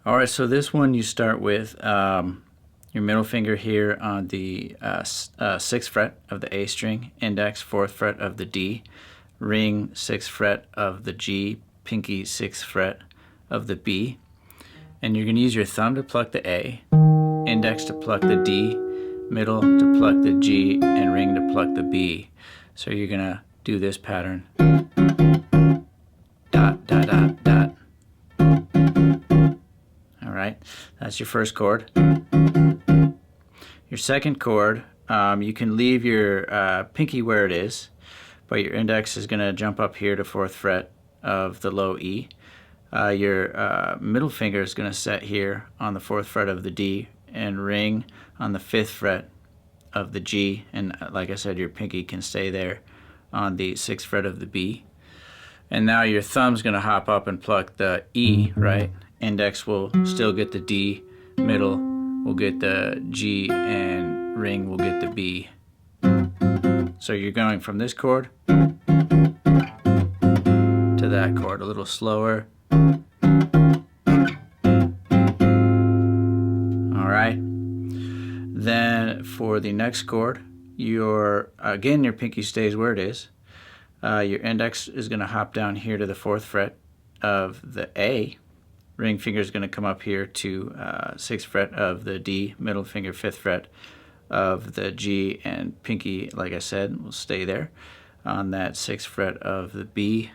Alright, so this one you start with your middle finger here on the 6th fret of the A string, index 4th fret of the D, ring 6th fret of the G, pinky 6th fret of the B. And you're going to use your thumb to pluck the A, index to pluck the D, middle to pluck the G, and ring to pluck the B. So you're going to do this pattern. Dot, dot, dot, dot. Alright, that's your first chord. Your second chord, you can leave your pinky where it is, but your index is going to jump up here to 4th fret of the low E. Your middle finger is going to set here on the 4th fret of the D and ring on the 5th fret of the G, and like I said, your pinky can stay there on the 6th fret of the B. And now your thumb's going to hop up and pluck the E, right? Index will still get the D, middle will get the G, and ring will get the B. So you're going from this chord to that chord, a little slower. Alright. Then for the next chord, your pinky stays where it is. Your index is going to hop down here to the 4th fret of the A. Ring finger is going to come up here to 6th fret of the D, middle finger 5th fret of the G, and pinky, like I said, will stay there on that 6th fret of the B.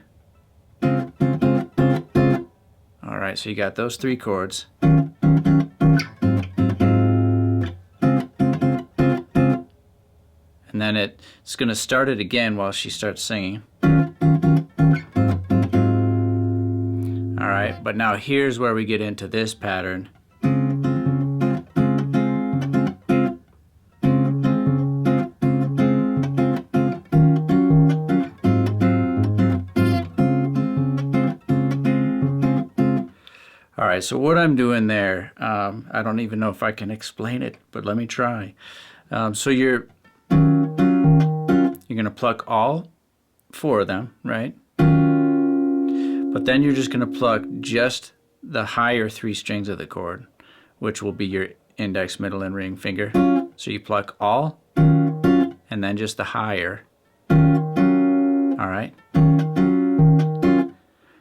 Alright, so you got those three chords. And then it's going to start it again while she starts singing. Alright, but now here's where we get into this pattern. Alright, so what I'm doing there, I don't even know if I can explain it, but let me try. So you're going to pluck all four of them, right? But then you're just going to pluck just the higher three strings of the chord, which will be your index, middle, and ring finger. So you pluck all, and then just the higher. Alright?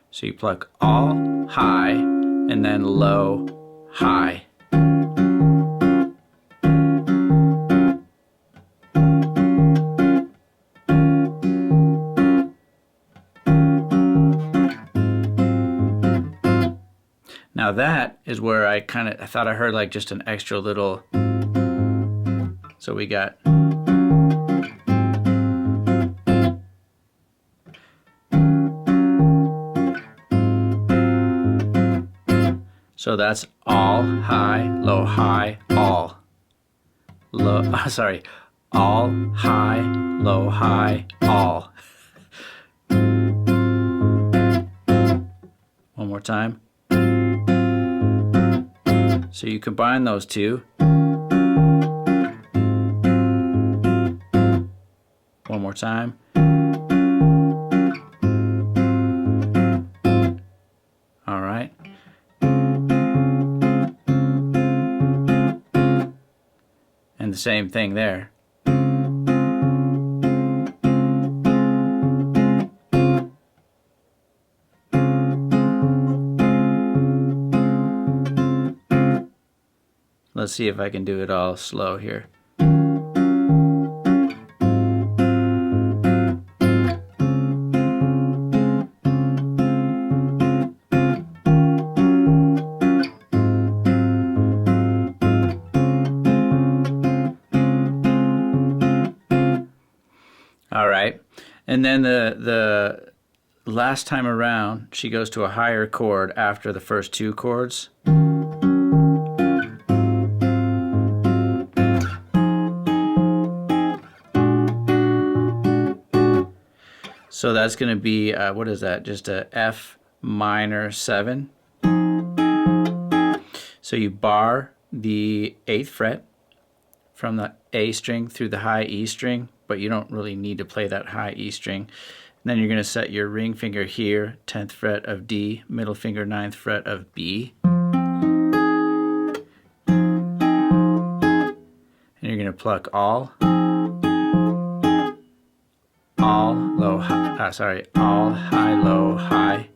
So you pluck all, high, and then low, high. Now that is where I thought I heard like just an extra little, so we got so that's all, high, all. Low, sorry, all, high, low, high, all. One more time. So you combine those two. One more time. All right. And the same thing there. Let's see if I can do it all slow here. All right, and then the last time around, she goes to a higher chord after the first two chords. So that's going to be, what is that? Just a F minor 7. So you bar the 8th fret from the A string through the high E string, but you don't really need to play that high E string. And then you're going to set your ring finger here, 10th fret of D, middle finger 9th fret of B. to pluck all, low, high, all, high, low, high.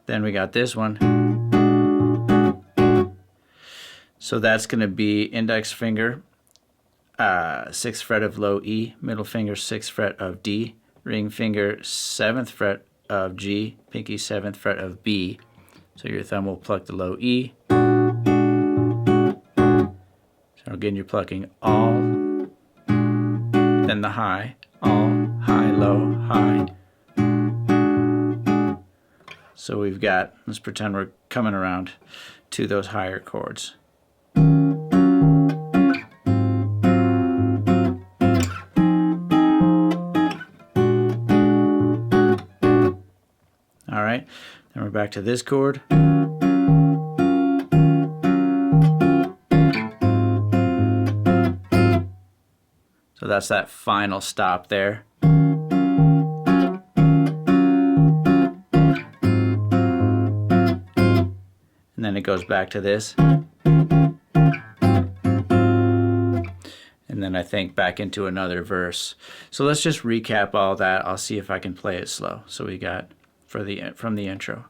Then we got this one. So that's going to be index finger, 6th fret of low E, middle finger 6th fret of D, ring finger 7th fret of G, pinky 7th fret of B. So your thumb will pluck the low E. So again, you're plucking all, then the high, all, high, low, high. So we've got, let's pretend we're coming around to those higher chords. All right, then we're back to this chord. So that's that final stop there. And then it goes back to this. And then I think back into another verse. So let's just recap all that. I'll see if I can play it slow. So we got from the intro.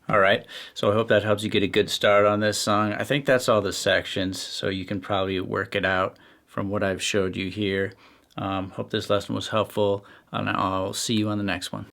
Alright, so I hope that helps you get a good start on this song. I think that's all the sections, so you can probably work it out from what I've showed you here. Hope this lesson was helpful, and I'll see you on the next one.